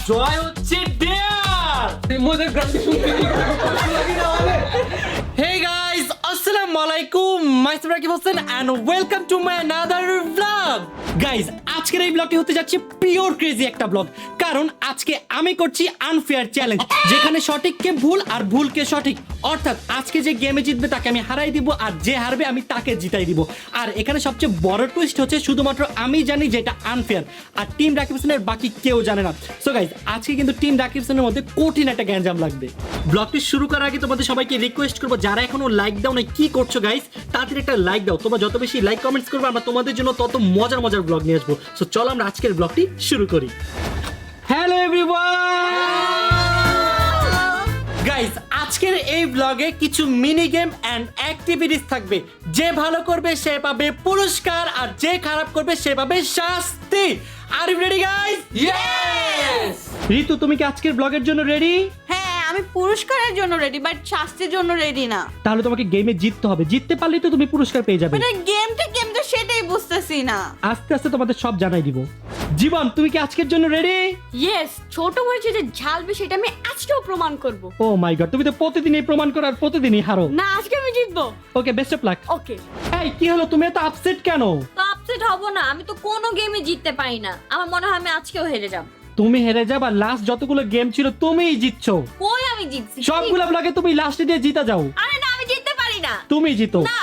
জয় হচ্ছে ডেয়ার। মজার গ্রান্ডি শুনতে Hey guys, assalamu alaikum. Myself Rakib Hossain and welcome to my another vlog. Guys, আজকের এই ব্লগটি হতে যাচ্ছে পিওর ক্রেজি একটা ব্লগ, কারণ আজকে আমি করছি আনফেয়ার চ্যালেঞ্জ, যেখানে সঠিককে ভুল আর ভুলকে সঠিক। অর্থাৎ আজকে যে গেমে জিতবে তাকে আমি হারাই দিব, আর যে হারবে আমি তাকে জিতাই দিব। আর এখানে সবচেয়ে বড় টুইস্ট হচ্ছে শুধুমাত্র আমি জানি যে এটা আনফেয়ার, আর টিম রাকিব হোসেনের বাকি কেউ জানে না। সো গাইজ, আজকে কিন্তু টিম রাকিব হোসেনের মধ্যে কঠিন একটা গ্যাঞ্জাম লাগবে। ব্লগটি শুরু করার আগে তোমাদের সবাইকে রিকোয়েস্ট করবো, যারা এখনো লাইক দাও না কি করছো গাইজ, তাড়াতাড়ি একটা লাইক দাও। তোমরা যত বেশি লাইক কমেন্টস করবে আমরা তোমাদের জন্য তত মজার মজার ব্লগ নিয়ে আসবো। সো চলো আমরা আজকের ব্লগটি শুরু করি। হ্যালো এভরিওয়ান, গাইজ আজকের এই ব্লগে কিছু মিনি গেম এন্ড অ্যাক্টিভিটিস থাকবে। যে ভালো করবে সে পাবে পুরস্কার, আর যে খারাপ করবে সে পাবে শাস্তি। Are you ready guys? Yes. Ritu, তুমি কি আজকের ব্লগের জন্য রেডি? হ্যাঁ, আমি পুরস্কারের জন্য রেডি, বাট শাস্তির জন্য রেডি না। তাহলে তোমাকে গেমে জিততে হবে, জিততে পারলেই তো তুমি পুরস্কার পেয়ে যাবে। মানে গেমটা সেটাই বুঝতেছি না। আস্তে আস্তে তোমাদের সব জানাই দিব। জীবন, তুমি কি আজকের জন্য রেডি? ইয়েস, ছোট মরিচে যে ঝালবে সেটা আমি আজকেও প্রমাণ করব। ও মাই গড, তুমি তো প্রতিদিনই প্রমাণ করো আর প্রতিদিনই হারো। না, আজকে আমি জিতবো। ওকে, বেস্ট অফ লাক। ওকে। এই কি হলো, তুমি এত আপসেট কেন? তো আপসেট হব না, আমি তো কোনো গেমে জিততে পারি না। আমার মনে হয় আমি আজকেও হেরে যাব। তুমি হেরে যাবা? লাস্ট যতগুলো গেম ছিল তুমিই জিতছো। কই আমি জিতছি? সবগুলো ব্লগে তুমি লাস্টে দিয়ে জিতা যাও। আরে না, আমি জিততে পারি না। তুমি জিতো। না।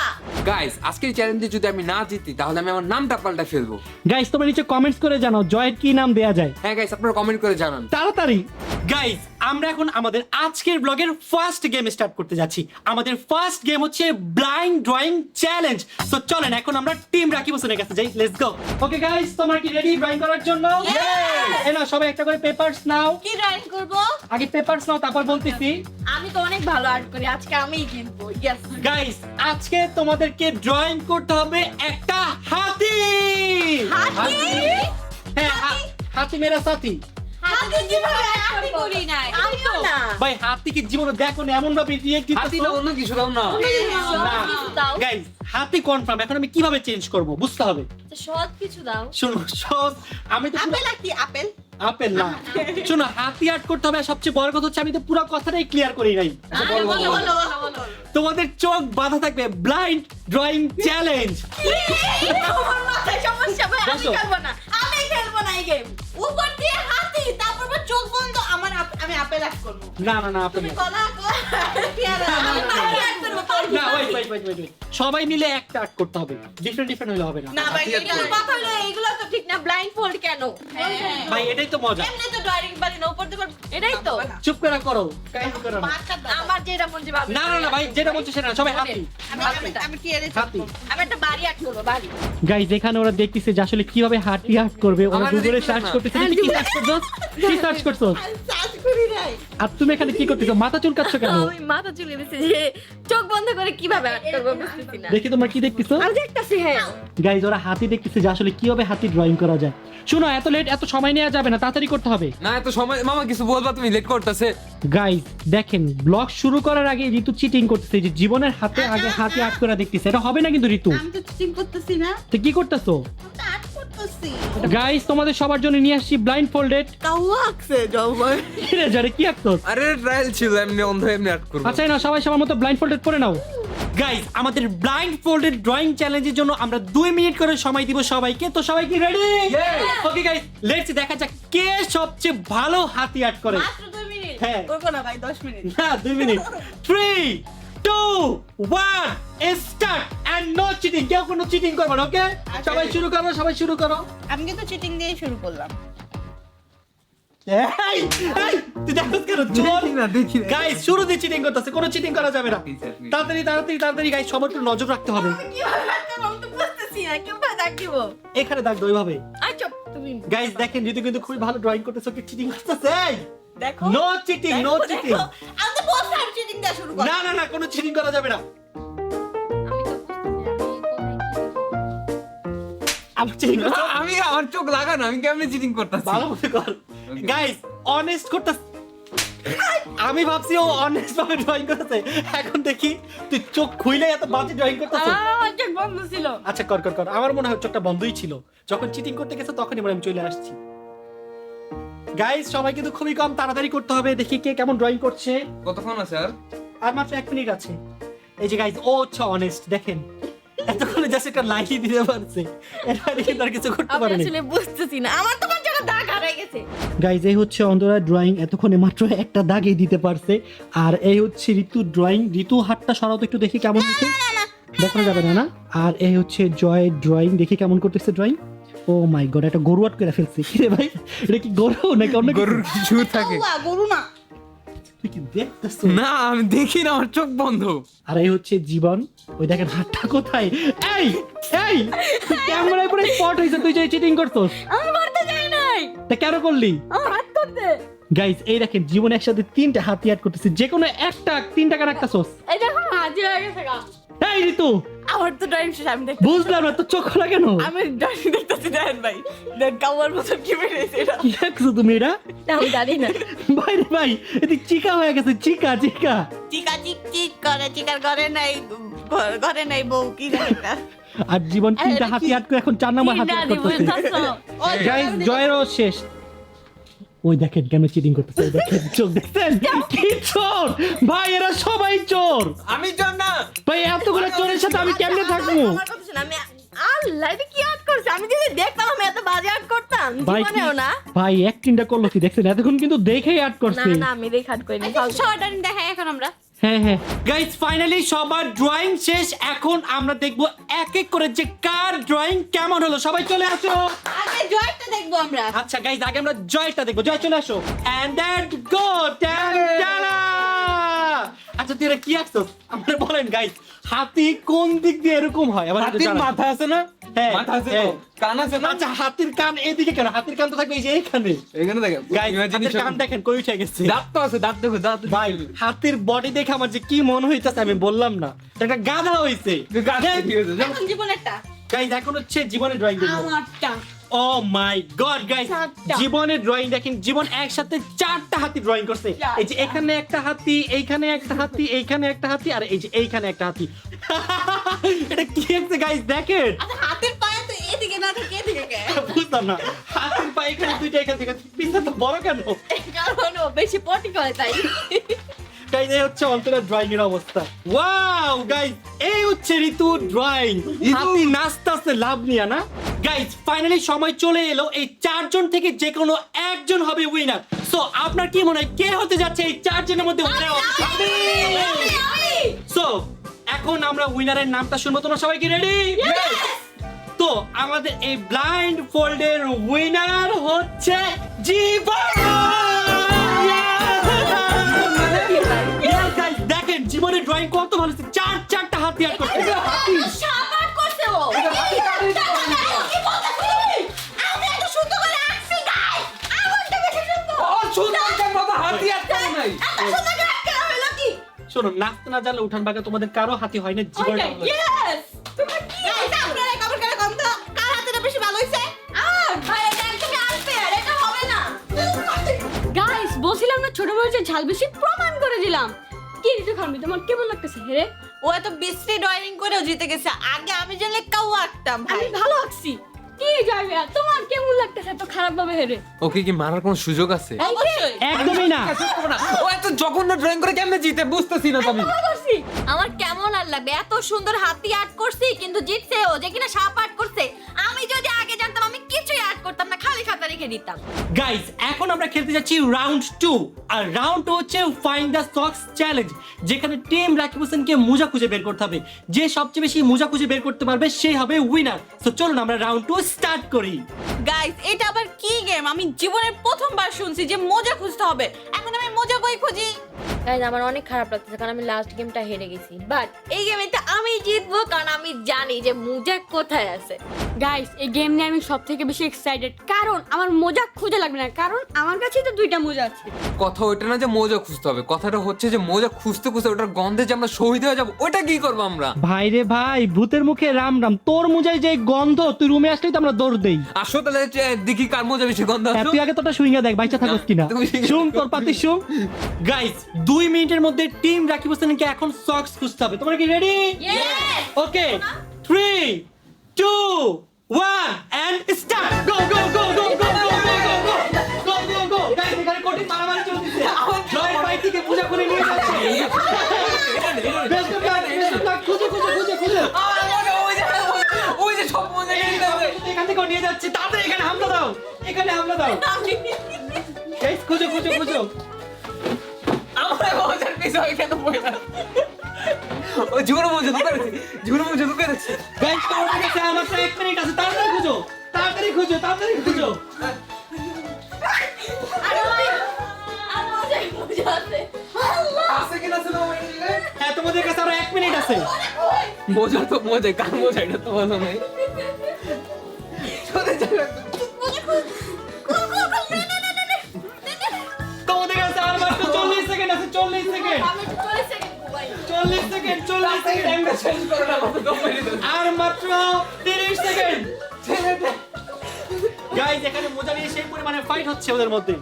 গাইস, আজকের চ্যালেঞ্জে যদি আমি না জিতি তাহলে আমি আমার নামটা পাল্টা ফেলবো। গাইস, তোমরা নিচে কমেন্টস করে জানাও জয়ের কি নাম দেয়া যায়। হ্যাঁ গাইস, আপনারা কমেন্ট করে জানান তাড়াতাড়ি। গাইস, আমরা এখন আমাদের আজকের ব্লগের ফার্স্ট গেম স্টার্ট করতে যাচ্ছি। আমাদের ফার্স্ট গেম হচ্ছে ব্লাইন্ড ড্রয়িং চ্যালেঞ্জ। সো চলেন এখন আমরা টিম রাকিব হোসেনের কাছে যাই। Let's go. ওকে গাইস, তোমরা কি রেডি ড্রয়িং করার জন্য? এই নাও সবাই একটা করে পেপারস নাও। কি ড্রয়িং করব? আগে পেপারস নাও, তারপর বলতেছি। আমি তো অনেক ভালো আর্ট করি, আজকে আমিই জিতবো। ইয়েস। গাইস, আজকে তোমাদেরকে ড্রয়িং করতে হবে একটা হাতি। হাতি? হ্যাঁ, হাতি মেরা সাথী। হাতি কিভাবে আর্ট করি না? আমিও না। ভাই, হাতি কি জীবনে দেখো না এমন ভাবে রিয়েক্ট হাতি না দিতেছো? অন্য কিছু দাও না। কিছু দাও। গাইস, হাতি কনফার্ম। এখন আমি কিভাবে চেঞ্জ করব বুঝতে হবে। সৎ কিছু দাও। শোনো সব, আমি তো আপেল কি আপেল? আপেল না। শোনো, হাতি আর্ট করতে হবে। আর সবচেয়ে বড় কথা হচ্ছে আমি তো পুরো কথাটাই ক্লিয়ার করি নাই। বলো বলো। তোমাদের চোখ বাঁধা থাকবে। Blind drawing challenge. আমার মাথায় সমস্যা ভাই, আমি বসো। খেলবো না। আমি খেলবো না এই গেম। উপর দিয়ে হাতি, তারপর আবার চোখ বন্ধ। আমি আপেল আর্ট করব। না না না, আপেল তুমি না। কলা পেয়ারা আমি আর্ট করব। না, ওয়েট। সবাই মিলে একটা আর্ট করতে হবে। ডিফারেন্ট হলে হবে না। না ভাই, হাতি এটা আর্ট কথা হলো এইগুলো তো ঠিক না। ব্লাইন্ড ফোল্ড কেন? ভাই, এটাই তো মজা। এমনি তো ড্রয়িং পারি না, উপর দিয়ে এটাই তো। চুপ করে করো, কাহিনী করো না। আমার যেটা মন চায় ভাবি। না না না ভাই, যেটা বলছো সেটা না, সবাই হাতি। আমি কি এর হাতি। আমি একটা বাড়ি আর্ট করবো, বাড়ি। গাইজ, এখানে ওরা দেখতেছে যে আসলে কিভাবে হাতি আর্ট করবে। ওরা আমাদের গুগলে দেখতে সার্চ না। করতেছে। তুমি কি সার্চ করছো? কি সার্চ করছো? সার্চ করি নাই। আর তুমি এখানে কি করতেছো? মাথা চুলকাচ্ছ কেন? আমি মাথা চুলে দিচ্ছি যে চোখ বন্ধ করে কিভাবে আর্ট করবো বুঝতেছি না। দেখি তোমরা কি দেখতেছো? আমি দেখতেছি। হ্যাঁ, গাইজ, ওরা হাতি দেখতেছে যে আসলে কিভাবে হাতি ড্রয়িং করা যায়। শোনো, এত লেট, এত সময় নেওয়া যাবে না, তাড়াতাড়ি করতে হবে। না এত সময় মামা কিছু বলবা, তুমি লেট করতেছে। গাইজ দেখেন, ব্লগ শুরু করার আগে ঋতু চিটিং করতেছে, যে জীবনের হাতে আগে হাতি আর্ট করে দেখতেছে। এটা হবে না কিন্তু ঋতু। আমি তো চিটিং করতেছি না, তো কি করতেছো? আর্ট করতেছি। গাইজ, তোমাদের সবার জন্য নিয়ে আসছি ব্লাইন্ড ফোল্ডেড। তাও লাগছে জবাই। কিরে জারে, কি আঁকছস? আরে ট্রায়াল ছিল, এমনি অন্ধ এমনি আর্ট করব। আচ্ছা না, সবাই সবার মতো ব্লাইন্ড ফোল্ডেড পরে নাও। গাইস, আমাদের ব্লাইন্ড ফোল্ডেড ড্রয়িং চ্যালেঞ্জের জন্য আমরা 2 মিনিট করে সময় দিব সবাইকে। তো সবাই কি রেডি? ওকে গাইস, লেটস দেখা যাক কে সবচেয়ে ভালো হাতি আর্ট করে। মাত্র 2 মিনিট। হ্যাঁ। করব না ভাই, 10 মিনিট। না, 2 minute. 3 2 1 start. And no cheating. কেউ কোনো চিটিং করবে না, ওকে? সবাই শুরু করো, সবাই শুরু করো। আমি কিন্তু চিটিং দিয়ে শুরু করলাম। এই তুই দেখছ কেন? চোর। দেখি না। গাইস, শুরু দিয়ে চিটিং করতেছে, কোনো চিটিং করা যাবে না। তাড়াতাড়ি গাইস, সবার একটু নজর রাখতে হবে। কিভাবে আর্ট করব আমি তো বুঝতেছি না, কিভাবে দাগ দিব? এখানে দাগ দাও ওইভাবে। আচ্ছা, তুমি গাইস দেখেন, ঋতু কিন্তু খুবই ভালো ড্রয়িং করতেছে, কি চিটিং করতেছে। এই দেখো। নো চিটিং, নো দেখো, চিটিং। দেখো। আমি তো বলছিলাম চিটিং দিয়ে শুরু করব। না না না, কোনো চিটিং করা যাবে না। আমি তো বুঝতেছি না আবার চিটিং করছো? আমি আমার চোখ লাগানো, আমি কেমনে চিটিং করতেছি? ভালো মতো কর। গাইস, অনেস্ট করতেছে। আমি ভাবছি ও অনেস্ট ভাবে ড্রয়িং করতেছে, এখন দেখি তুই চোখ খুইলে এত বাজে ড্রয়িং করতেছ। আমার চোখ বন্ধ ছিল। আচ্ছা কর কর কর। আমার মনে হয় চোখটা বন্ধই ছিল। যখন চিটিং করতে গেছে তখনই মনে হয় আমি চলে আসছি। গাইস সবাই কিন্তু খুবই কম, তাড়াতাড়ি করতে হবে। দেখি কে কেমন ড্রয়িং করছে। কতক্ষণ আছে আর? আর মাত্র 1 মিনিট আছে। এই যে গাইস, ও হচ্ছে অনেস্ট, দেখেন এতক্ষণে জাস্ট একটা লাইনই দিতে পারছে, এটা দেখে তার কিছু করতে আমি পারেনি। আসলে বুঝতেছি না, আমার তোমার জন্য দাগ হারাই গেছে। গাইজ এই হচ্ছে অন্তরা ড্রয়িং, এতক্ষণে মাত্র একটা দাগই দিতে পারছে। আর এই হচ্ছে ঋতু ড্রয়িং। ঋতু হাতটা সরাও তো একটু, দেখি কেমন হচ্ছে, দেখা যাবে না না। আর এই হচ্ছে জয় ড্রয়িং, দেখি কেমন করতেছে ড্রয়িং। ও মাই গড, একটা গরু আট করে ফেলছে। কি রে ভাই, এটা কি গরু নাকি অন্য গরুর কিছু থাকে? কাউয়া, গরু না। তুই কি দেখতেছিস? না আমি দেখি না, আমার চোখ বন্ধ। আর এই হচ্ছে জীবন, ওই দেখেন হাতটা কোথায়। এই এই তুই ক্যামেরায় পরে স্পট হইছে, তুই যে চিটিং করছস। আমি মারতে যাই নাই, তা কেন করলি? আমার হাত করতে। গাইজ এই দেখেন, জীবন একসাথে 3টা হাতি আট করতেছে, যে কোনো একটা 3 টাকার একটা সোস। এই দেখো হাজি হয়ে গেছে গা। এই ঋতু, আমার তো ড্রয়িং শেষ, আমি দেখ। বুঝলাম না তো চোখ খোলা কেন? আমি ড্রয়িং দেখতেছি, দেখেন ভাই, দেখ কাউয়ার মতন কি বেরিয়েছে এটা। কি দেখছো তুমি এটা? আমি জানি না। ভাই রে ভাই, এটি চিকা হয়ে গেছে, চিকা চিকা। চিকা চিক চিক করে, চিকার করে নাই, ঘরে নাই বউ, কি জানি না। আর জীবন 3টা হাতি আট করে এখন 4 নাম্বার হাতি আট করতেছে। গাইস জয়েরও শেষ। ওই দেখেন কেন চিটিং করতেছে, ওই দেখেন চোখ দেখছেন, কি চোর ভাই, এরা সবাই চোর। আমি জান না। ভাই এতগুলো চোরের সাথে আমি কেমনে থাকবো? আমার কথা শোন, আমি আল্লাহ এটা কি আর্ট করছে, আমি যদি দেখতাম আমি এত বাজে আর্ট করতাম ভাই জীবনেও না। ভাই অ্যাক্টিংটা করলো কি দেখছেন, এতক্ষণ কিন্তু দেখেই আর্ট না করছে। না আমি দেখে আর্ট করিনি। সবার ড্রয়িং দেখাই এখন আমরা। হ্যাঁ হ্যাঁ গাইস, ফাইনালি সবার ড্রয়িং শেষ। এখন আমরা দেখবো এক এক করে যে কার ড্রয়িং কেমন হলো। সবাই চলে আসো। আগে জয়টা দেখবো আমরা। আচ্ছা গাইস, আগে আমরা জয়টা দেখবো। জয় চলে আসো। এন্ড দ্যাট গো ট্যান টানা। আচ্ছা তুই কি আঁকছস আমরা বলেন গাইস, হাতি কোন দিক দিয়ে এরকম হয়? আবার হাতির মাথা আছে না? হ্যাঁ, মাথা আছে হ্যাঁ। তো, কান আছে না? আচ্ছা হাতির কান এদিকে কেন? হাতির কান তো থাকবে এই যে এইখানে। এখানে দেখেন গাইস হাতির কান দেখেন কই উঠে গেছে। দাঁত তো আছে, দাঁত দেখো, দাঁত ভাই হাতির বডি দেখে আমার যে কি মনে হইতাছে আমি বললাম না, এটা একটা গাধা হইছে। এখন জীবনেরটা গাইস এখন হচ্ছে জীবনের ড্রয়িং দেখবো। আমারটা। ও মাই গড গাইস, চারটা। জীবনের ড্রয়িং দেখেন। জীবন একসাথে 4টা হাতি ড্রয়িং করছে। চারটা। এই যে এখানে একটা হাতি, এইখানে একটা হাতি, এইখানে একটা হাতি, আর এই যে এইখানে একটা হাতি। এটা কি হচ্ছে গাইস দেখেন? আচ্ছা হাতের পায়ে তো এদিকে না থাকে এদিকে কে? বুঝলাম না, হাতির পা এখানে দুইটা, এখান থেকে পিছনে তো বড় কেন? কারণ ও বেশি পটি করে তাই। গাইস এই হচ্ছে অন্তরের ড্রয়িং এর অবস্থা। ওয়াও গাইস, এই হচ্ছে ঋতু ড্রয়িং। হাতি নাচতেছে লাভ নিয়া না। গাইস ফাইনালি সময় চলে এলো, এই 4 জন থেকে যে কোনো একজন হবে উইনার। সো আপনার কি মনে হয় কে হতে যাচ্ছে এই 4 জনের মধ্যে উইনার? সো এখন আমরা উইনারের নামটা শুনবো, তোমরা সবাই কি রেডি? তো আমাদের এই ব্লাইন্ড ফোল্ডের উইনার হচ্ছে জীবন। Guys, দেখেন জীবনের ড্রয়িং কত ভালো হচ্ছে, 4টা হাতি আট করছে। সাবাট করছে ও। কি বলতে তুমি? আমি এত সুন্দর করে আঁকছি গাইস। আমারটা বেশি সুন্দর। ও সুন্দর কেন বাবা, হাতি আর কেন নাই? এত সুন্দর করে আঁকতে হলো কি? শোনো, নাচতে না জানলে উঠান বাগা তোমাদের কারো হাতি হয় না জীবনে। ইয়েস। তুমি কি? গাইস আপনারা কমেন্ট করে কম তো কার হাতটা বেশি ভালো হইছে? আমার ভাই এটা একদমই আনফেয়ার, এটা হবে না। গাইস বলছিলাম না ছোট বড় যে ঝাল বেশি, প্রমাণ করে দিলাম। কি ঋতু খানবি, তোমার কেমন লাগতেছে রে? ও এত বিশ্রী ড্রয়িং করেও জিতে গেছে। আগে আমি জানলে কাউয়া আঁকতাম ভাই। আমি ভালো আঁকছি। কি যাবে, তোমার কেমন লাগতেছে এত খারাপ ভাবে হেরে? ওকে কি মারার কোনো সুযোগ আছে? অবশ্যই। একদমই না। ও এত জঘন্য ড্রয়িং করে কেমনে জিতে বুঝতেছি না আমি। ভালো করছি। আমার কেমন আর লাগবে, এত সুন্দর হাতি আর্ট করছি কিন্তু জিতছে ও, যে কিনা সাপ আর্ট করছে। আমি যদি আগে জানতাম আমি কিছুই আর্ট করতাম না, খালি খাতা রেখে দিতাম। গাইস এখন আমরা খেলতে যাচ্ছি রাউন্ড 2। আর রাউন্ড 2 হচ্ছে ফাইন্ড দ্য সক্স চ্যালেঞ্জ, যেখানে টিম রাকিব হোসেনকে মোজা খুঁজে বের করতে হবে। যে সবচেয়ে বেশি মোজা খুঁজে বের করতে পারবে সে হবে উইনার। সো চলুন আমরা রাউন্ড 2 স্টার্ট করি। গাইস এটা আবার কি গেম? আমি জীবনের প্রথমবার শুনছি যে মোজা খুঁজতে হবে। এখন আমি মোজা কই খুঁজি? গাইস আমার অনেক খারাপ লাগতেছে কারণ আমি লাস্ট গেমটা হেরে গেছি, বাট এই গেমে আমি জিতবো কারণ আমি জানি যে মোজা কোথায় আছে। গাইস এই গেম নিয়ে আমি সবথেকে বেশি এক্সাইটেড, কারণ আমার মোজা খুঁজে লাগবে না, কারণ আমার কাছেই তো 2টা মোজা আছে। কথা ওইটা না যে মোজা খুঁজতে হবে, কথাটা হচ্ছে যে মোজা খুঁজতে খুঁজতে ওটার গন্ধে যে আমরা শহীদ হয়ে যাবো, ওটা কি করবো আমরা? ভাই রে ভাই, ভূতের মুখে রাম রাম, তোর মোজায় যে গন্ধ, তুই রুমে আসলেই তো আমরা দৌড় দেই। আসো তাহলে দেখি কার মোজা বেশি গন্ধ হ্যাঁ, আসো। তুই আগে তোটা শুইঙ্গা দেখ বাইচা থাকস কিনা। তুমি ঠিক- শুন তোর পাতি শুন। গাইস 2 মিনিটের মধ্যে টিম রাকিব হোসেনকে এখন সক্স খুঁজতে হবে। তোমরা কি ready? Yes. Okay 3 2 1 and start. Go go go go go go go go go go go. এখানে কঠিন মারামারি চলতেছে জয়ের ভাই থেকে পূজা করে নিয়ে যাচ্ছে বেস্ট অফ লাক খুঁজে ওই যে সব মজা নিয়ে যাবে। এখান থেকে নিয়ে যাচ্ছে তাড়াতাড়ি এখানে হামলা দাও গাইস খুঁজো আমরা মজার পিছনে কেন পড়ে না? ও জীবনে মজা ঢুকে যাচ্ছে। গাইস তোমাদের কাছে আর মাত্র 1 মিনিট আছে তাড়াতাড়ি খুঁজো আছে কিনা ছিল আমার দিকে? হ্যাঁ তোমাদের কাছে আরো 1 মিনিট আছে মজা তো মজা, কার মজা এটা তো মজা নাই। চলে যাবে। তোমাদের কাছে আর মাত্র 40 সেকেন্ড আছে 40 সেকেন্ড টাইমটা চেঞ্জ করো না, কত দম মেরে দাও। আর মাত্র 30 সেকেন্ড গাইস এখানে মজা নিয়ে সেই পরিমাণে ফাইট হচ্ছে ওদের মধ্যে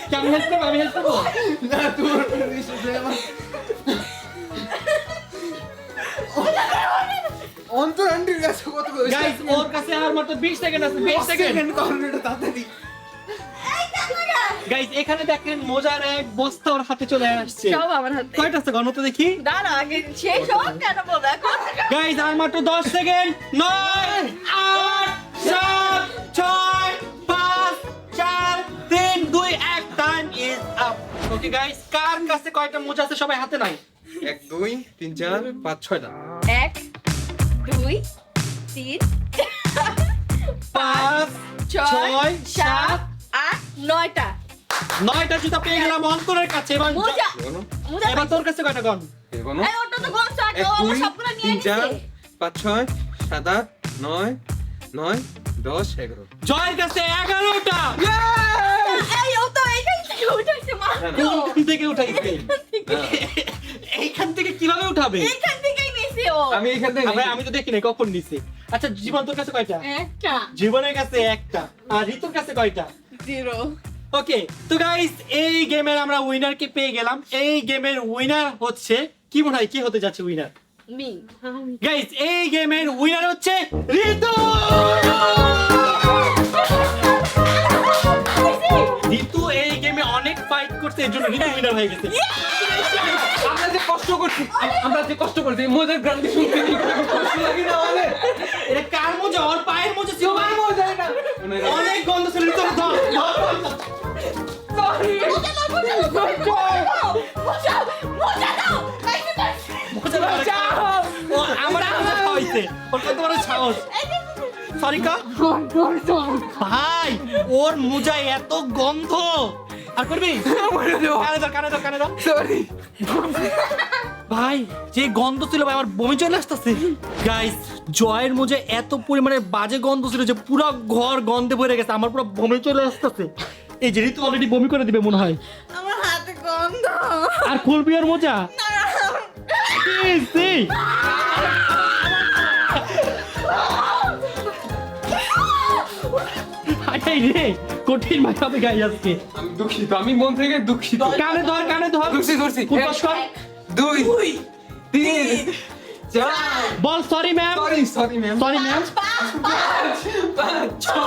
কি আমি হেল্প করবো না তোর অন্তর আন্টির কাছে কত গাইস ওর কাছে আর মাত্র 20 সেকেন্ড আছে 20 সেকেন্ড করুন এটা তাড়াতাড়ি। গাইস এখানে দেখেন মজার এক বস্তা ওর হাতে চলে আসছে সব আমার হাতে। কয়টা আছে গণত দেখি দাঁড়া আগে শেষ হোক কেন বলবো এখন? গাইস আর মাত্র 10 second 9 8 7 6 5 4 3 2 1 time is up okay guys কার কাছে কয়টা মোজা আছে সবাই হাতে নাই 1 2 3 4 5 6টা 1 2 3 5 6 7 8 9টা 9টা জুতা পেয়ে গেলাম অন্তরের কাছে এবার মোজা এগোনো মোজা এবার তোর কাছে কয়টা গন এগোনো এই ওটা তো গন চাট 1 ও 2 সবগুলো নিয়ে 3 4 নিছে 5 6 7 8 9 9 10 11 জয়ের কাছে 11টা এই ও তো এইখান থেকে উঠাইছে মা কোন থেকে উঠাইছে এইখান থেকে কিভাবে উঠাবে এইখান থেকেই নিছে ও আমি এখান থেকে ভাই আমি তো দেখি নাই কখন নিছে আচ্ছা জীবন তোর কাছে কয়টা একটা জীবনের কাছে একটা আর ঋতুর কাছে কয়টা 0 ওকে তো গাইস এই গেমের আমরা উইনারকে পেয়ে গেলাম এই গেমের উইনার হচ্ছে কি মনে হয় কি হতে যাচ্ছে উইনার মি গাইস এই গেমের উইনার হচ্ছে ঋতু ঋতু এই গেমে অনেক ফাইট করছে এর জন্য ঋতু উইনার হয়ে গেছে আমরা যে কষ্ট করছি মজার গান শুনতে কষ্ট লাগে না আমাদের। এটা কার মোজা ওর পায়ের মোজা ছিল আমার মজা এটা অনেক গন্ধ ছিল ঋতু ধর সরি ও আমার মোজা খাওয়াইছে ওর কত বড় সাহস সরি কা ভাই ওর মোজা এত গন্ধ আর করবি কানে দাও সরি ভাই যে গন্ধ ছিল ভাই আমার বমি চলে আসতেছে গাইস জয়ের মোজে এত পরিমাণে বাজে গন্ধ ছিল যে পুরো ঘর গন্ধে ভরে গেছে আমার পুরো বমি চলে আসতেছে এই যে ঋতু অলরেডি বমি করে দিবে মনে হয় আমার হাতে গন্ধ আর খুলবি আর মোজা সি আরে রে কঠিন মাথা হবে গাই আজকে আমি দুঃখিত, আমি মন থেকে দুঃখিত। কানে ধর ধরছি ফুটবল কর। 2 3 4 বল sorry ma'am sorry ma'am sorry ma'am 5 6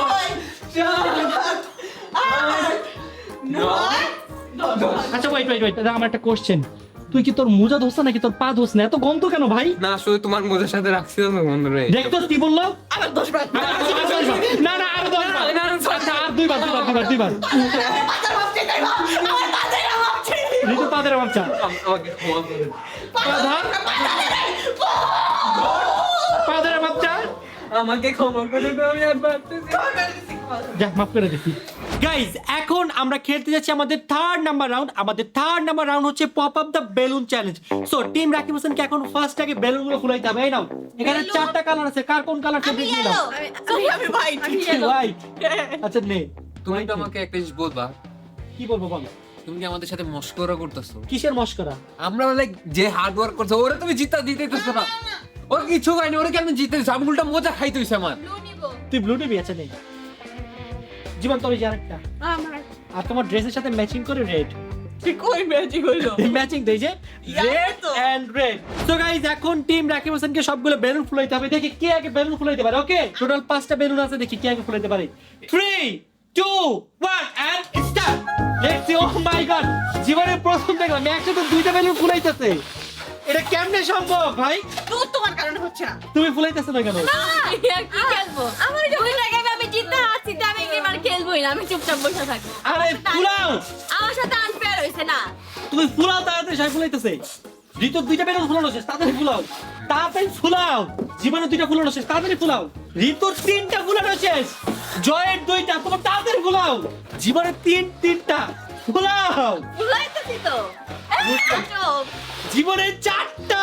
আচ্ছা ওয়েট আমার একটা কোশ্চেন তুই কি তোর মোজা ধোস নাকি তোর পা ধোস না এত গন্ধ কেন ভাই না আসলে তোমার মজার সাথে রাখছি না বন্ধুরে। দেখতো কি বললো আমার 10 বার না আরো দশ বার। না, আচ্ছা, আর দুইবার ঋতু তাদের বাচ্চা আমাকে ক্ষমা করে দাও। পাদের বাচ্চা আমাকে ক্ষমা করে দাও, আমি আর পারতেছি না। যা মাফ করে দিছি গাইজ এখন আমরা খেলতে যাচ্ছি আমাদের থার্ড নাম্বার রাউন্ড হচ্ছে pop up the balloon challenge so team Rakib হোসেনকে এখন ফার্স্ট আগে বেলুন গুলো ফুলাইতে হবে এই নাও এখানে 4টা কালার আছে কার কোন কালার আমি ফেভারিট ইয়েলো আমি ভাই রাইট আচ্ছা নে তুমি তো আমাকে একটা জিনিস বলবা, কি বলবো বল তুমি কি আমাদের সাথে মস্করা করতেছো? কিসের মস্করা আমরা লাইক যে হার্ড ওয়ার্ক করছো ওরে তুমি জিতা দিতেছো না, ওর কিছু হয়নি, ওরে কেমন জিতেছো? আমি উল্টা মজা খাইতে হইছে আমার। ব্লু নিব তুই ব্লু টিভি আছে নেই জীবন তোর যে আরেকটা আমার আর তোমার ড্রেসের সাথে ম্যাচিং করে রেড কই ম্যাজিক হইলো ম্যাচিং দেই যে red and red so guys এখন টিম রাকিব হোসেনকে সবগুলো বেলুন ফুলাইতে হবে দেখি কে আগে বেলুন ফুলাইতে পারে ওকে টোটাল 5টা বেলুন আছে দেখি কে আগে ফুলাইতে পারে 3 2 1 এন্ড স্টার্ট মাই গড, জীবনে প্রথম দেখলাম একসাথে দুইটা বেলুন ফুলাইতেছে। এটা কেমনে সম্ভব ভাই? তোমার কারণে হচ্ছে না। তুমি ফুলাইতেছো না কেন? কি খেলবো? আমার যখন লাগে আমি জিততে হারছি তো আমি গেম আর খেলবোই না, আমি চুপচাপ বসে থাকবো। আরে ফুলাও, আমার সাথে আনফেয়ার হইছে না। তুমি ফুলাও তাড়াতাড়ি, সবাই ফুলাইতেছে। ঋতু দুইটা বেলুন ফুলানো শেষ, তাড়াতাড়ি ফুলাও, তাড়াতাড়ি ফুলাও। জীবনে দুইটা ফুলানো শেষ, তাড়াতাড়ি ফুলাও। ঋতুর তিনটা ফুলানো শেষ, জয়ের দুইটা, তোমার তাড়াতাড়ি ফুলাও। জীবনে তিনটা ফুলাও। ফুলাইতেছি তো। চুপ। জীবনে চারটা।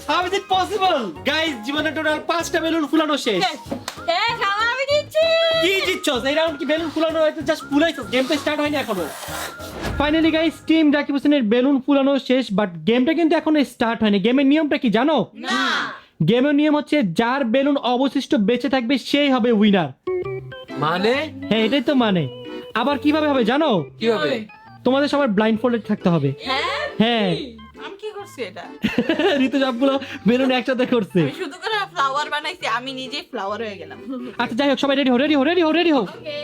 How is it possible? Guys, জীবনে টোটাল 5টা বেলুন ফুলানো শেষ। আমার আমি দিচ্ছি। কি জিতছস? এই রাউন্ড কি বেলুন ফুলানো হয়তো জাস্ট ফুলাইছস, গেম তো স্টার্ট হয়নি এখনো। ফাইনালি গাইস, টিম রাকিব হোসেনের বেলুন ফুলানো শেষ, বাট গেমটা কিন্তু এখনো স্টার্ট হয়নি। গেমের নিয়মটা কি জানো? না। গেমের নিয়ম হচ্ছে যার বেলুন অবশিষ্ট বেঁচে থাকবে সেই হবে উইনার। মানে হ্যাঁ, এটাই তো মানে। আবার কিভাবে হবে জানো? কি হবে? তোমাদের সবার ব্লাইন্ড ফোল্ডেড থাকতে হবে। হ্যাঁ? হ্যাঁ, আমি কি করছি এটা? ঋতু সবগুলো বেলুন একসাথে করছে। আমি শুধু করে ফ্লাওয়ার বানাইছি, আমি নিজেই ফ্লাওয়ার হয়ে গেলাম। আচ্ছা যাই হোক, সবাই রেডি হো, রেডি হো, রেডি হো, রেডি হো। ওকে।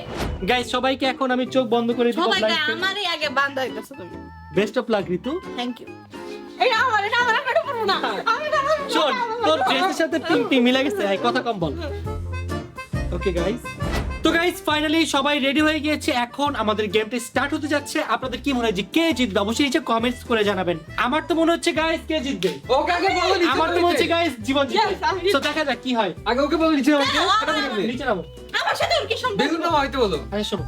গাইস, সবাইকে এখন আমি চোখ বন্ধ করে দিব। সবাই আমারই আগে বান্ধা হইতেছো তুমি। Best of luck Ritu. Thank you. এটা আমার একটা পারবো না। আমি এটা পারবো না। শোন, তোর ড্রেসের সাথে পিঙ্ক মিলে গেছে, এই কথা কম বল। ওকে গাইস, তো গাইস ফাইনালি সবাই রেডি হয়ে গিয়েছে। এখন আমাদের গেমটা স্টার্ট হতে যাচ্ছে। আপনাদের কি মনে হয় যে কে জিতবে? অবশ্যই নিচে কমেন্টস করে জানাবেন। আমার তো মনে হচ্ছে গাইস কে জিতবে। ওকে আগে বলো নিচে আমার তো মনে হচ্ছে গাইস জীবন জিতবে। Yes, আমি- তো দেখা যাক কি হয়। আগে ওকে বলো নিচে আমাকে না, এটা দেখবে নিচে নামো। আমার সাথে ওর কি সম্পর্ক? বেলুন না হয়তো বলো আরে শোনো,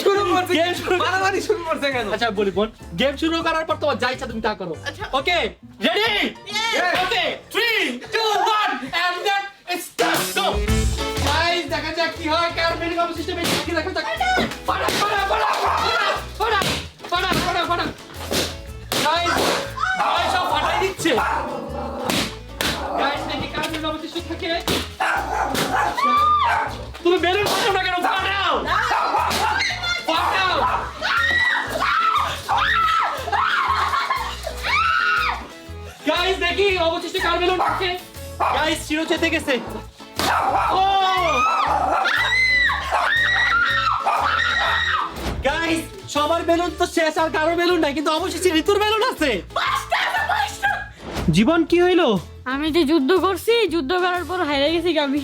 শুরু করছে Game শুরু- মারামারি শুরু করছে কেন? আচ্ছা বলি বোন, গেম শুরু করার পর তোমার যা ইচ্ছা তুমি তা করো। আচ্ছা। Okay, ready? Yes. Okay, 3 2 1 and then start. Go. Guys, দেখা যাক কি হয়। কার বেলুন অবশিষ্ট বেশি কি দেখা যাক। ফাটা ফাটা ফাটা ফাটা ফাটা ফাটা ফাটা। গাইস, গাইস সব ফাটাই দিচ্ছে। গাইস, দেখি কার বেলুন অবশিষ্ট থাকে। তুমি বেলুন ফাটাও না কেন? ফাটাও, ফাটাও। গাইস, দেখি অবশিষ্ট কার বেলুন থাকে। গাইস, শিরো চেতে গেছে। ও গাইস, সবার বেলুন তো শেষ, আর কারোর বেলুন নাই, কিন্তু অবশেষে ঋতুর বেলুন আছে। জীবন কি হইলো? আমি যে যুদ্ধ করছি, যুদ্ধ করার পর হেরে গেছি আমি।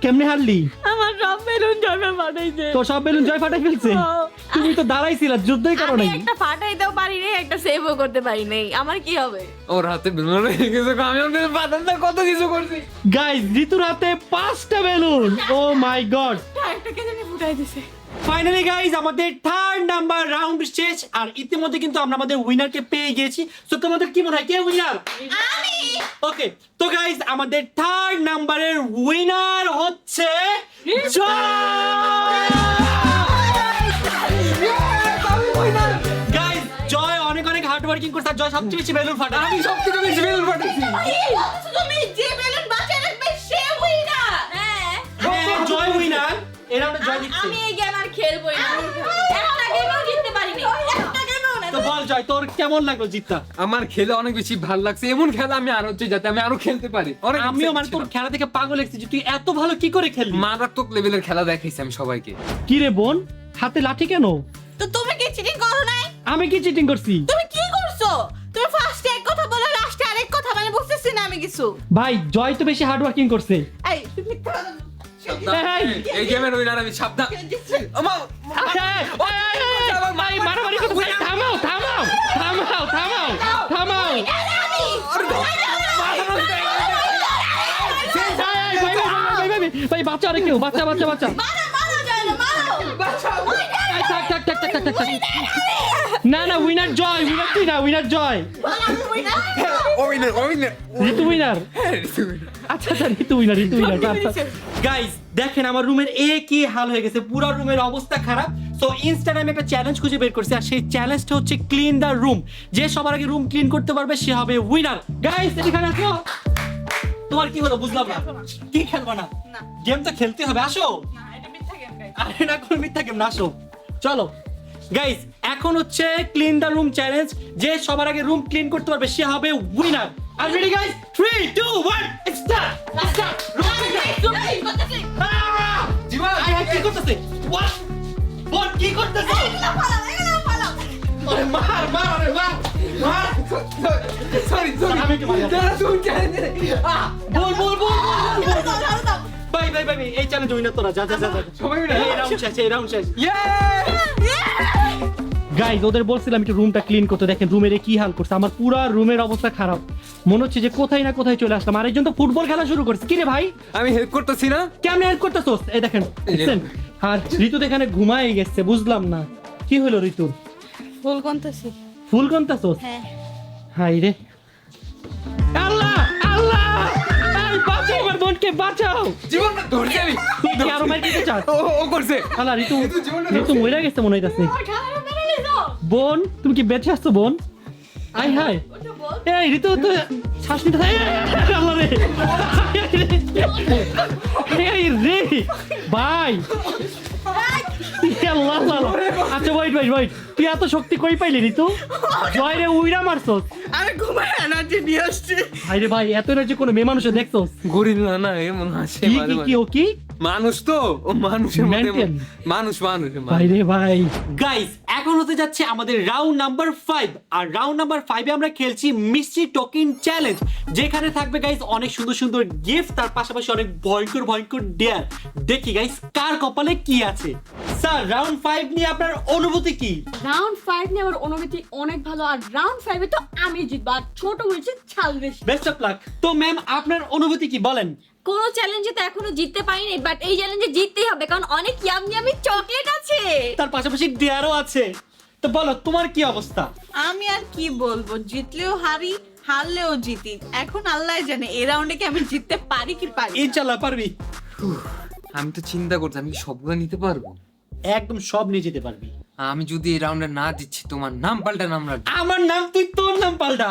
কেমনে হারলি? আমার সব বেলুন জমে ফাটাইছে। তো সব বেলুন জয় ফাটাই ফেলছে। তুমি তো দাঁড়াইছিলা, যুদ্ধই করো আমি নাই। একটা ফাটাইতেও পারি নাই, একটা সেভও করতে পারি নাই। আমার কি হবে? ওর হাতে বেলুন রেখে গেছে, আমি ওর কাছে পাতাম না কত কিছু করছি। গাইস, ঋতুর হাতে 5টা বেলুন। ও মাই গড। একটা কে জানি ফুটাই দিছে। ফাইনালি গাইস, আমাদের 3rd নাম্বার রাউন্ড শেষ, আর ইতিমধ্যে কিন্তু আমরা আমাদের উইনারকে পেয়ে গেছি। সো তোমাদের কি মনে হয় কে উইনার? আমি। ওকে, তো গাইস আমাদের 3rd নাম্বারের উইনার হচ্ছে জয়। গাইস, জয় অনেক অনেক হার্ড ওয়ার্কিং করছে, আর জয় সবচেয়ে বেশি বেলুন ফাটায়। আমি সবথেকে বেশি বেলুন ফাটাইছি। তুমি যে বেলুন বাঁচিয়ে রাখবে সে উইনার। হ্যাঁ। হ্যাঁ, জয় উইনার। এর আমরা জয় দিচ্ছি। আমি এই গেম আর খেলবোই না। একটা গেমও জিততে পারিনি। একটা গেমও না। তো বল জয়, তোর কেমন লাগলো জিতটা? আমার খেলে অনেক বেশি ভালো লাগছে। এমন খেলা আমি আরো চাই যাতে আমি আরো খেলতে পারি। অনেক আমিও মানে তোর খেলা দেখে পাগল লাগছে যে তুই এত ভালো কি করে খেললি। মারাত্মক লেভেলের খেলা দেখাইছি আমি সবাইকে। কি রে বোন, হাতে লাঠি কেন? তো তুমি কি চিটিং করো নাই? আমি কি চিটিং করছি? তুমি কি করছো? তুমি ফার্স্টে এক কথা বলে লাস্টে আরেক কথা, মানে বুঝতেছি না আমি কিছু। ভাই, জয় তো বেশি হার্ড ওয়ার্কিং করছে। এই তুমি মিথ্যা কথা বলছো। এই, এই গেমের উইনার আমি সাবধান। আমা ভাই, মারামারি করতে ভাই, থামাও থামাও থামাও থামাও থামাও। ভাই, বাচ্চা আরে কেউ, বাচ্চা বাচ্চা বাচ্চা। মারো মারো যায় না মারো। এই, থাক থাক থাক থাক থাক থাক। না না, উইনার জয়, উইনার তুই না, উইনার জয়। ঋতু উইনার। আচ্ছা আচ্ছা, ঋতু উইনার, ঋতু উইনার। গাইস, দেখেন আমার রুমের কি হাল হয়ে গেছে, পুরো রুমের অবস্থা খারাপ। সো ইনস্টাগ্রামে একটা চ্যালেঞ্জ খুঁজে বের করছি, আর সেই চ্যালেঞ্জটা হচ্ছে ক্লিন দ্য রুম। যে সবার আগে রুম ক্লিন করতে পারবে সে হবে উইনার। গাইস, এখানে আসো। তোমার কি হলো বুঝলাম না, কি খেলবা না? না। গেম তো খেলতে হবে, আসো। না, এটা মিথ্যা গেম গাইস। আরে না, কোন মিথ্যা গেম না, আসো চলো। গাইস, এখন হচ্ছে ক্লিন দ্য রুম চ্যালেঞ্জ। যে সবার আগে রুম ক্লিন করতে পারবে সে হবে উইনার। আর ready guys, 3 2 1 start start. Room তুমি করতেছিস। জীবন আই কি করতেছে? What? কি করতেছো? এগুলো ফালাও, এগুলো ফালাও। আরে মার মার আরে মার মার। সরি আমি কি মারি? দাঁড়া তুমি চ্যালেঞ্জ বল বল বল ঝাড়ু দাও, ঝাড়ু দাও। ভাই ভাই ভাই এই চ্যালেঞ্জ উইনার তোরা যা যা যা যা। সবাই মিলে এই রাউন্ড শেষ এই রাউন্ড শেষ। ইয়ে গাইজ ওদের বলছিলাম একটু রুমটা ক্লিন করতে, দেখেন রুমের কি হাল করছে, আমার পুরো রুমের অবস্থা খারাপ, মনে হচ্ছে যে কোথায় না কোথায় চলে আসলাম। আরেকজন তো ফুটবল খেলা শুরু করছে, কি রে ভাই আমি হেল্প করতেছি না কেমন হেল্প করতেছোস? এই দেখেন এই যে। দেখছেন? আর ঋতু তো এখানে ঘুমায় গেছে, বুঝলাম না কি হলো ঋতুর, ফুল কোনতেছি। ফুল কোনটাছোস? হ্যাঁ। হাই রে আল্লাহ আল্লাহ, এই বাঁচাও আমার বোনকে বাঁচাও। জীবন ধরছি আমি তুই কি আরো মার দিতে চাস? ও করছে আল্লাহ ঋতু জীবনটা ঋতু মরে গেছে মনে হইতাছে। বোন তুমি কি বেঁচে আসছো বোন? আই হাই এই ঋতু তো শ্বাস নিতে আল্লাহ রে এই রে ভাই আল্লাহ আল্লাহ। আচ্ছা ওয়েট ওয়েট ওয়েট, তুই এত শক্তি কই পাইলি ঋতু? জয় রে উইরা মারছস? আমি ঘুমায় এনার্জি নিয়ে আসছি। ভাই রে ভাই এত এনার্জি কোনো মেয়ে মানুষে দেখছস? গরিলা না এমন আছে কি মাঝে কি কি মাঝে। ও কি মানুষ তো ও মানুষের মধ্যে Mental? মানুষ মানুষ ভাই রে ভাই। গাইস এখন হতে যাচ্ছে আমাদের রাউন্ড নাম্বার 5, আর রাউন্ড নাম্বার 5 এ আমরা খেলছি মিস্ট্রি টোকেন চ্যালেঞ্জ, যেখানে থাকবে গাইস অনেক সুন্দর সুন্দর গিফট, তার পাশাপাশি অনেক ভয়ঙ্কর ভয়ঙ্কর ডেয়ার। দেখি গাইস কার কপালে কি আছে। স্যার রাউন্ড 5 নিয়ে আপনার অনুভূতি কি? রাউন্ড 5 নিয়ে আমার অনুভূতি অনেক ভালো, আর রাউন্ড 5 এ তো আমি জিতবো, আর ছোট হয়েছে ছাল বেশি। Best of lakh. তো ম্যাম আপনার অনুভূতি কি বলেন? কোনো চ্যালেঞ্জে তো এখনো জিততে পারিনি, বাট এই চ্যালেঞ্জে জিততেই হবে কারণ অনেক ইয়ামি চকলেট আছে। তার পাশাপাশি ডেয়ারও আছে, তো বলো তোমার কি অবস্থা? আমি আর কি বলবো, জিতলেও হারি হারলেও জিতি, এখন আল্লাহ জানে এই রাউন্ডে কি আমি জিততে পারি কি পারি না। ইনশাআল্লাহ পারবি, আমি তো চিন্তা করছি আমি কি সবগুলো নিতে পারবো? একদম সব নিয়ে যেতে পারবি। আমি যদি এই রাউন্ডে না দিচ্ছি তোমার নাম পাল্টা নাম রাখবো। আমার নাম তুই তোর নাম পাল্টা।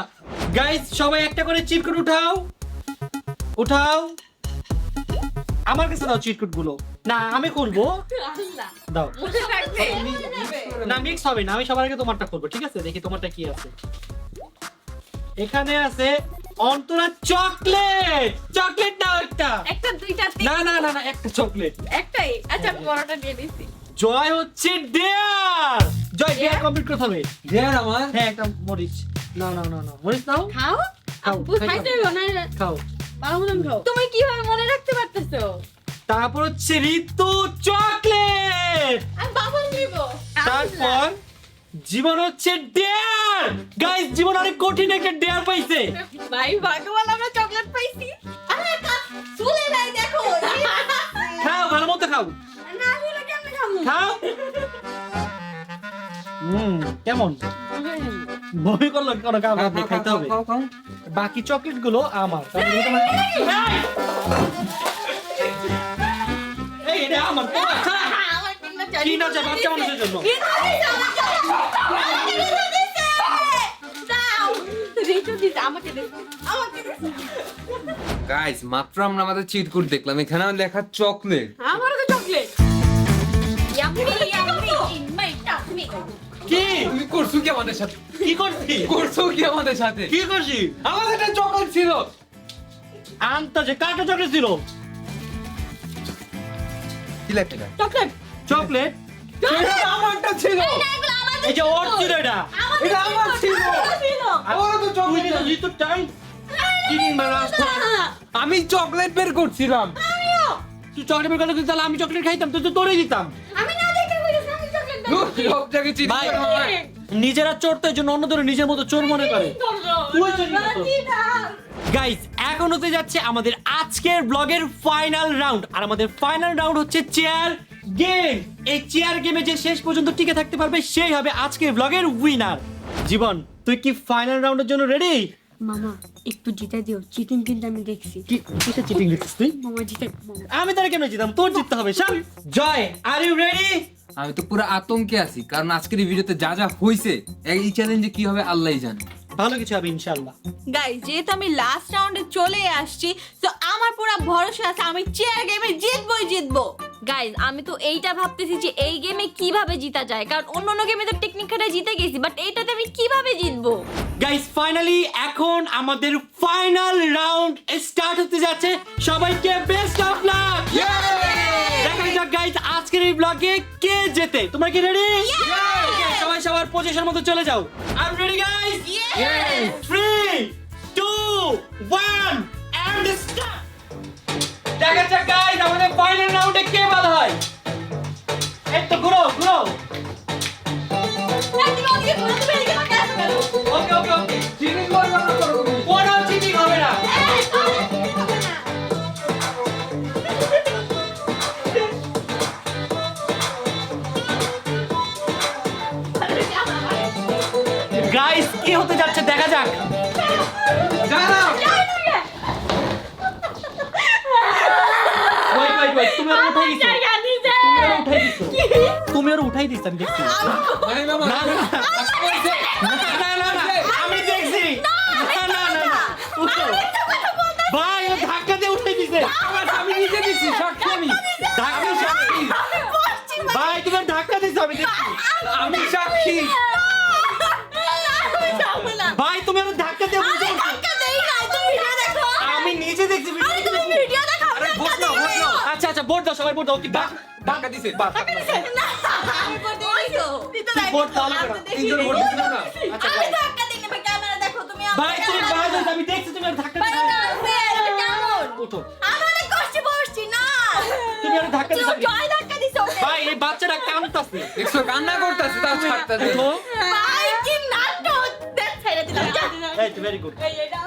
গাইস সবাই একটা করে চিট কোড উঠাও উঠাও, আমার কাছে দাও চিট কোড গুলো। না আমি খুলবো, দাও। না মিক্স হবে না, আমি সবার আগে তোমারটা খুলবো, ঠিক আছে? দেখি তোমারটা কি আছে। এখানে আছে অন্তরা চকলেট, চকলেট নাও একটা। একটা দুইটা না না না না একটা চকলেট। একটাই, আচ্ছা বড়টা দিয়ে দিছি। জয় হচ্ছে ডেয়ার, জয় ডেয়ার কমপ্লিট করতে হবে। দেয়ার আমার হ্যাঁ একটা মরিচ, না না না না মরিচ নাও, খাও খাও খাইতে হবে না, খাও। ভালো মতন খাও। তুমি কিভাবে মনে রাখতে পারতেছো? তারপর হচ্ছে ঋতু চকলেট, আমি বাবল নিব। তারপর জীবন হচ্ছে ডেয়ার। গাইস জীবন অনেক কঠিন একটা ডেয়ার পাইছে। ভাই ভগবান আমরা চকলেট পাইছি। আরে চুলে নাই দেখো। খাও ভালো মতো খাও, না আসলে কেমনে খামু? খাও। কেমন বমি করলো কেন? খাও আপনি খাইতে হবে। বাকি চকলেট গুলো আমার। তারপরে তোমার এই এটা আমার তোমার, ছাড়া। আমার কিনা কি না চাই বাচ্চা মানুষের জন্য। গাইস মাত্র আমরা আমাদের চিট কোড দেখলাম, এখানে লেখা চকলেট। আমারও তো চকলেট। কি তুমি করছো কি আমাদের সাথে? কি করছি? করছো কি আমাদের সাথে? কি করছি? আমাদের একটা চকলেট ছিল। আনতা যে কাটা চকলেট ছিল, কি লেখা? চকলেট চকলেট এটা আমারটা ছিল। এই যে ওর ছিল এটা। এটা আমার ছিল। আমারও তো তুই চকলেট। তো জিতু টাইম চিটিং মারাস। আমি চকলেট বের করছিলাম। তুই চকলেট বের করলে তাহলে আমি চকলেট খাইতাম, তুই তো তোরই দিতাম। সব জায়গায় চিট ভাই, করে। নিজেরা চোর তো এই জন্য অন্যদের নিজের মতো চোর মনে করে। তুই চুরি করতো। গাইস এখন হতে যাচ্ছে আমাদের আজকের ব্লগের ফাইনাল রাউন্ড, আর আমাদের ফাইনাল রাউন্ড হচ্ছে চেয়ার গেম। এই চেয়ার গেমে যে শেষ পর্যন্ত টিকে থাকতে পারবে সেই হবে আজকের ব্লগের উইনার। জীবন তুই কি ফাইনাল রাউন্ডের জন্য রেডি? মামা একটু জিতে দিও, চিটিং কিন্তু আমি দেখছি। কি কিসে চিটিং দিচ্ছিস তুই? মামা জিতে মামা। আমি তার কেমনে জিতাম? তোর জিততে হবে। শান জয় আর ইউ রেডি? আমি তো পুরো আতঙ্কে আছি, কারণ আজকের এই ভিডিওতে যা যা হয়েছে এই চ্যালেঞ্জে কি হবে আল্লাহই জানে। ভালো কিছু হবে ইনশাআল্লাহ। গাইস যেহেতু আমি লাস্ট রাউন্ডে চলে আসছি, তো আমার পুরো ভরসা আছে আমি চেয়ার গেমে জিতবই জিতবো। গাইজ আমি তো এইটা ভাবতেছি যে এই গেমে কিভাবে জিতা যায়, কারণ অন্য গেমে তো টেকনিক খাটায় জিতে গেছি, বাট এইটাতে আমি কিভাবে জিতবো? গাইস ফাইনালি এখন আমাদের ফাইনাল রাউন্ড স্টার্ট হতে যাচ্ছে। সবাইকে বেস্ট অফ লাক। দেখা যাক গাইস আজকের এই ব্লগে কে জেতে তোমরা কি রেডি সবাই সবার পজিশন মতো চলে যাও আর রেডি গাইস 3 2 1 এন্ড স্টার্ট দেখা যাক গাইস আমাদের ফাইনাল রাউন্ডে কে বাদ হয় এই তো ঘুরো ওকে চিটিং করবে না করো তুমি। কোনো চিটিং হবে না গাইস কি হতে যাচ্ছে দেখা যাক দাঁড়াও। ওয়েট তুমি আর উঠাই দিছো আমি দেখছি আরে মামা, না, না, বলছে। আমি দেখছি না উঠো ভাই ও ধাক্কা দিয়ে উঠাই দিছে আমি নিজে দিছি, সাক্ষী আমি। ধাক্কা সাক্ষী ভাই তুমি ধাক্কা দিছো আমি দেখছি আমি সাক্ষী। ভাই তুমি আর ধাক্কা দিয়ে উঠে আমি নিজে দেখছি আরে ভোট নাও, ভোট নাও। আচ্ছা ভোট দাও সবাই ভোট দাও কি ধাক্কা দিছে, বাস। ভোট দাও না তিনজন ভোট দিছিল না? আচ্ছা ভাই তুমি ভাই আমি দেখছি তুমি আর ধাক্কা দিছো উঠো তুমি আর ধাক্কা দিছো ভাই এই বাচ্চাটা কাঁদতাছে দেখছো, কান্না করতেছে, তাও ছাড়তেছে। উঠো এই তো ভেরি গুড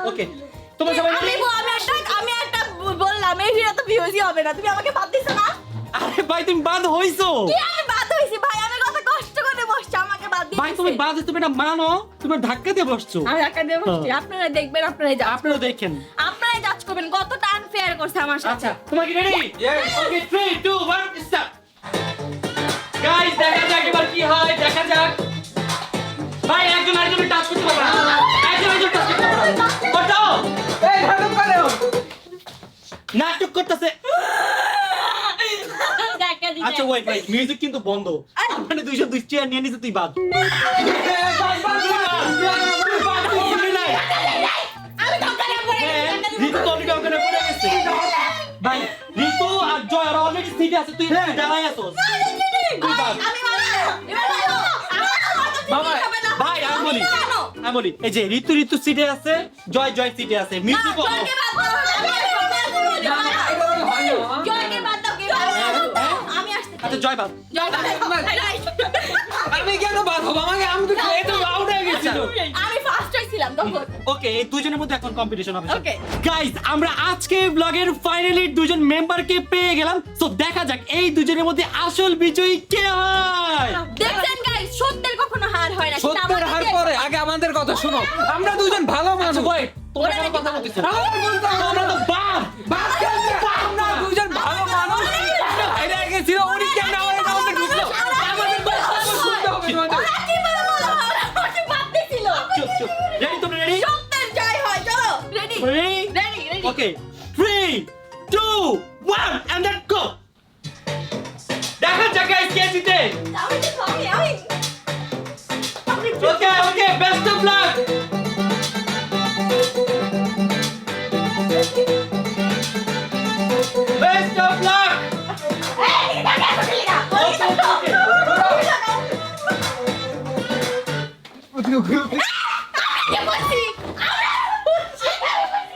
ওকে তোমরা সবাই ready? বললাম এই ভিডিও তো ভিউজই হবে না তুমি আমাকে বাদ দিছো না আরে ভাই তুমি বাদ হইছো কি আমি বাদ হইছি ভাই আমি কত কষ্ট করে বসছি আমাকে বাদ দিছো ভাই তুমি বাদ তুমি এটা মানো তুমি ধাক্কা দিয়ে বসছো আমি ধাক্কা দিয়ে বসছি আপনারা দেখবেন আপনারাই যান আপনারা দেখেন আপনারাই জাজ করবেন কতটা আনফেয়ার করছে আমার সাথে আচ্ছা তোমরা কি ready Yes. Okay 3 2 1 start guys দেখা যাক এবার কি হয় দেখা যাক ভাই একজন আরেকজনের টাচ করতে পারবে না একজন আরেকজনের টাচ করতে পারবে না ওঠো এই, নাটক করো। নাটক করতেছে আচ্ছা ওয়েট মিউজিক কিন্তু বন্ধ মানে 202 চেয়ার নিয়ে নিছে তুই বাদ ঋতু তো অলরেডি ওখানে পড়ে গেছে ভাই ঋতু আর জয় আর অলরেডি সিটে আছে তুই দাঁড়াই আছোস তুই বাদ ভাই আমি বলি এই যে ঋতু সিটে আছে জয় সিটে আছে মিউজিক আচ্ছা জয় বাদ আমি কেন বাদ হবো? আমি তো এই তো আউট হয়ে গেছিল। আমি ফার্স্ট হইছিলাম তখন ওকে এই দুজনের মধ্যে এখন কম্পিটিশন হবে Okay. গাইস আমরা আজকে ব্লগের ফাইনালি দুজন মেম্বারকে পেয়ে গেলাম সো দেখা যাক এই দুজনের মধ্যে আসল বিজয়ী কে হয় দেখছেন গাইস সত্যের কখনো হার হয় না কিন্তু সত্যের হার আমাদের- পরে আগে আমাদের কথা শোনো। আমরা দুজন ভালো মানুষ। আচ্ছা ওয়েট তোমরা কেন কথা বলতেছো আমার বলতে হবে তোমরা না। তো বাদ বাদ কেন? আমরা দুজন ভালো মানুষ। এটা গেছিল, উনি কেন আমাদের ঢুকলো? আমাদের কথা শুনতে হবে তোমাদের। ওরা কি বলে বলো ওরা আমাকে বাদ দিছিল চুপ রেডি তোমরা রেডি সত্যের জয় হয় চলো ready ready ready ready okay 3 2 1 and then go দেখা যাক গাইস কে জিতে আমি okay best of luck best of luck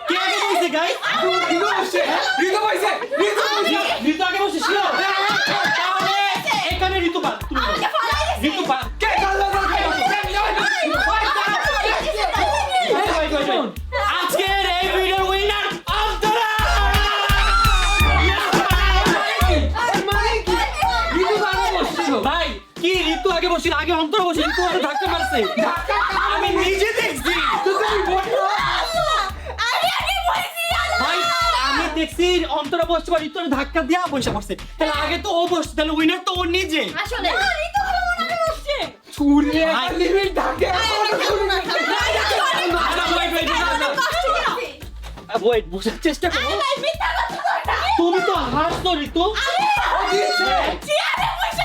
কে আগে বলছে গাইস ঋতু বসছে, ঋতু বসছে, ঋতু বসছে। ঋতু আগে বলছে শিওর তাহলে এখানে ঋতু বাদ তুমি বলো। ঋতু বাদ কে করলো? আজকের এই ভিডিওর উইনার অন্তরা ঋতু ভালো বসছিল। ভাই কি ঋতু আগে বসে আগে অন্তরা বসে ঋতু আগে ধাক্কা মারছে আমি নিজে দেখছি ভাই আমি দেখছি অন্তরা বসছে বা ঋতু ধাক্কা দিয়া বসে পড়ছে তাহলে আগে তো ও বসছে তাহলে উইনার তো ও নিজে আসলে ঋতু ভালো মনে বসছে চুরে ভাই। লিমিট থাকে। ওয়েট বোঝার চেষ্টা করো তুমি তো হারছো ঋতু দিচ্ছে।